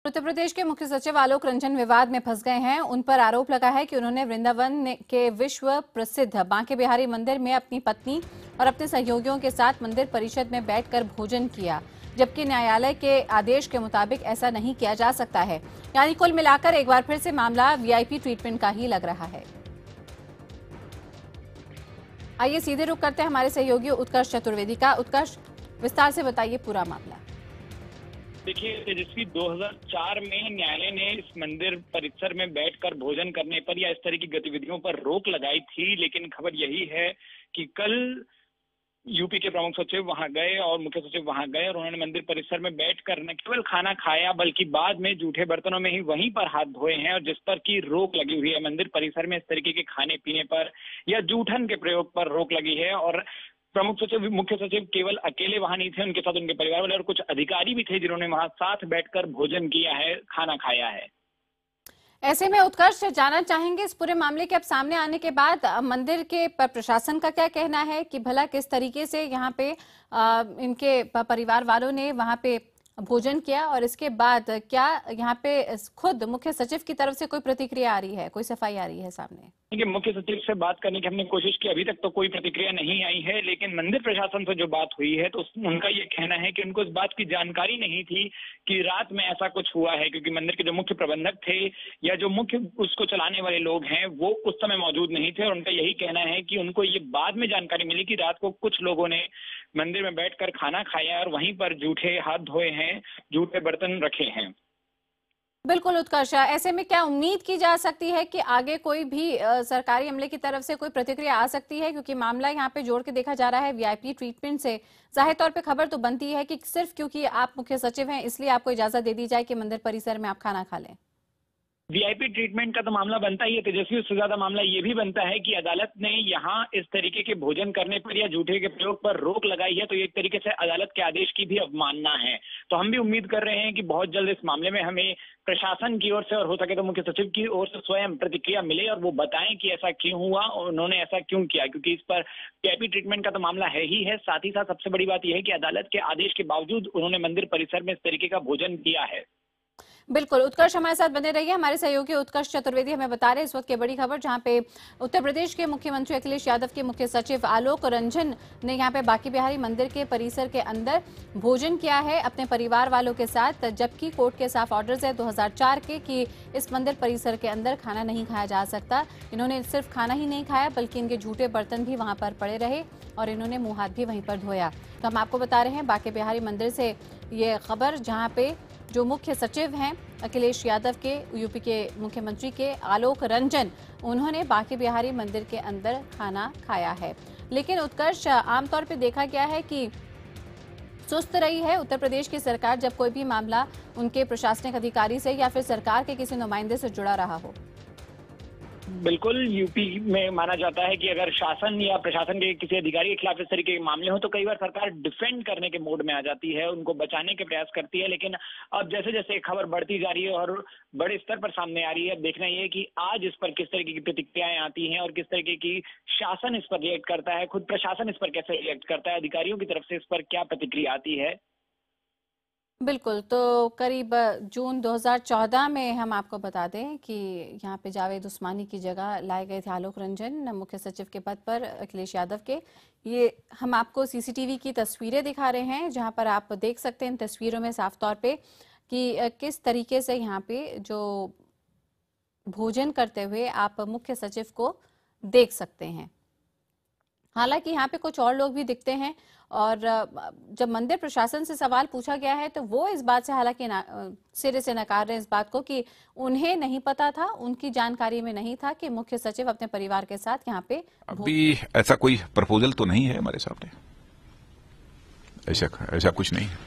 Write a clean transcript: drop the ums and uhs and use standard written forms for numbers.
उत्तर प्रदेश के मुख्य सचिव आलोक रंजन विवाद में फंस गए हैं। उन पर आरोप लगा है कि उन्होंने वृंदावन के विश्व प्रसिद्ध बांके बिहारी मंदिर में अपनी पत्नी और अपने सहयोगियों के साथ मंदिर परिषद में बैठकर भोजन किया, जबकि न्यायालय के आदेश के मुताबिक ऐसा नहीं किया जा सकता है। यानी कुल मिलाकर एक बार फिर से मामला वीआईपी ट्रीटमेंट का ही लग रहा है। आइए सीधे रुख करते हैं हमारे सहयोगी उत्कर्ष चतुर्वेदी का। उत्कर्ष, विस्तार से बताइए पूरा मामला। देखिए तेजस्वी, 2004 में न्यायालय ने इस मंदिर परिसर में बैठकर भोजन करने पर या इस तरह की गतिविधियों पर रोक लगाई थी, लेकिन खबर यही है कि कल यूपी के प्रमुख सचिव वहां गए और मुख्य सचिव वहां गए और उन्होंने मंदिर परिसर में बैठकर न केवल खाना खाया बल्कि बाद में जूठे बर्तनों में ही वहीं पर हाथ धोए हैं, और जिस पर की रोक लगी हुई है। मंदिर परिसर में इस तरीके के खाने पीने पर या जूठन के प्रयोग पर रोक लगी है। और प्रमुख सचिव, मुख्य सचिव केवल अकेले वहां नहीं थे, उनके साथ उनके परिवार वाले और कुछ अधिकारी भी थे जिन्होंने वहां साथ बैठकर भोजन किया है, खाना खाया है। ऐसे में उत्कर्ष, जानना चाहेंगे इस पूरे मामले के अब सामने आने के बाद मंदिर के प्रशासन का क्या कहना है कि भला किस तरीके से यहाँ पे इनके परिवार वालों ने वहां पे भोजन किया, और इसके बाद क्या यहाँ पे खुद मुख्य सचिव की तरफ से कोई प्रतिक्रिया आ रही है, कोई सफाई आ रही है सामने? देखिए, मुख्य सचिव से बात करने की हमने कोशिश की, अभी तक तो कोई प्रतिक्रिया नहीं आई है। लेकिन मंदिर प्रशासन से जो बात हुई है तो उनका ये कहना है कि उनको इस बात की जानकारी नहीं थी कि रात में ऐसा कुछ हुआ है, क्योंकि मंदिर के जो मुख्य प्रबंधक थे या जो मुख्य उसको चलाने वाले लोग हैं वो उस समय मौजूद नहीं थे। और उनका यही कहना है कि उनको ये बाद में जानकारी मिली कि रात को कुछ लोगों ने मंदिर में बैठकर खाना खाया और वहीं पर जूठे हाथ धोए हैं, जूठे बर्तन रखे हैं। बिल्कुल उत्कर्ष, ऐसे में क्या उम्मीद की जा सकती है कि आगे कोई भी सरकारी अमले की तरफ से कोई प्रतिक्रिया आ सकती है? क्योंकि मामला यहाँ पे जोड़ के देखा जा रहा है वीआईपी ट्रीटमेंट से। जाहिर तौर पे खबर तो बनती है कि सिर्फ क्योंकि आप मुख्य सचिव हैं इसलिए आपको इजाजत दे दी जाए कि मंदिर परिसर में आप खाना खा लें। वीआईपी ट्रीटमेंट का तो मामला बनता ही है तेजस्वी। उससे ज्यादा मामला ये भी बनता है कि अदालत ने यहाँ इस तरीके के भोजन करने पर या जूठे के प्रयोग पर रोक लगाई है, तो एक तरीके से अदालत के आदेश की भी अवमानना है। तो हम भी उम्मीद कर रहे हैं कि बहुत जल्द इस मामले में हमें प्रशासन की ओर से और हो सके तो मुख्य सचिव की ओर से स्वयं प्रतिक्रिया मिले और वो बताएं कि ऐसा क्यों हुआ और उन्होंने ऐसा क्यों किया, क्योंकि इस पर वीआईपी ट्रीटमेंट का तो मामला है ही है। साथ ही साथ सबसे बड़ी बात यह है कि अदालत के आदेश के बावजूद उन्होंने मंदिर परिसर में इस तरीके का भोजन किया है। बिल्कुल उत्कर्ष, हमारे साथ बने रहिए। हमारे सहयोगी उत्कर्ष चतुर्वेदी हमें बता रहे हैं इस वक्त की बड़ी खबर, जहां पे उत्तर प्रदेश के मुख्यमंत्री अखिलेश यादव के मुख्य सचिव आलोक रंजन ने यहां पे बांके बिहारी मंदिर के परिसर के अंदर भोजन किया है अपने परिवार वालों के साथ, जबकि कोर्ट के साफ ऑर्डर्स है 2004 के कि इस मंदिर परिसर के अंदर खाना नहीं खाया जा सकता। इन्होंने सिर्फ खाना ही नहीं खाया बल्कि इनके जूठे बर्तन भी वहां पर पड़े रहे और इन्होंने मुंह हाथ भी वहीं पर धोया। तो हम आपको बता रहे हैं बांके बिहारी मंदिर से ये खबर, जहाँ पे जो मुख्य सचिव हैं अखिलेश यादव के, यूपी के मुख्यमंत्री के आलोक रंजन, उन्होंने बांके बिहारी मंदिर के अंदर खाना खाया है। लेकिन उत्कर्ष, आमतौर पे देखा गया है कि सुस्त रही है उत्तर प्रदेश की सरकार जब कोई भी मामला उनके प्रशासनिक अधिकारी से या फिर सरकार के किसी नुमाइंदे से जुड़ा रहा हो। बिल्कुल, यूपी में माना जाता है कि अगर शासन या प्रशासन के किसी अधिकारी के खिलाफ इस तरीके के मामले हो तो कई बार सरकार डिफेंड करने के मोड में आ जाती है, उनको बचाने के प्रयास करती है। लेकिन अब जैसे जैसे खबर बढ़ती जा रही है और बड़े स्तर पर सामने आ रही है, देखना यह है कि आज इस पर किस तरीके की प्रतिक्रियाएं आती हैं और किस तरीके की शासन इस पर रिएक्ट करता है, खुद प्रशासन इस पर कैसे रिएक्ट करता है, अधिकारियों की तरफ से इस पर क्या प्रतिक्रिया आती है। बिल्कुल, तो करीब जून 2014 में हम आपको बता दें कि यहाँ पे जावेद उस्मानी की जगह लाए गए थे आलोक रंजन मुख्य सचिव के पद पर अखिलेश यादव के। ये हम आपको सीसीटीवी की तस्वीरें दिखा रहे हैं, जहाँ पर आप देख सकते हैं इन तस्वीरों में साफ तौर पे कि किस तरीके से यहाँ पे जो भोजन करते हुए आप मुख्य सचिव को देख सकते हैं। हालांकि यहाँ पे कुछ और लोग भी दिखते हैं, और जब मंदिर प्रशासन से सवाल पूछा गया है तो वो इस बात से हालांकि सिरे से नकार रहे हैं इस बात को कि उन्हें नहीं पता था, उनकी जानकारी में नहीं था कि मुख्य सचिव अपने परिवार के साथ यहाँ पे। अभी ऐसा कोई प्रपोजल तो नहीं है हमारे सामने, ऐसा कुछ नहीं है।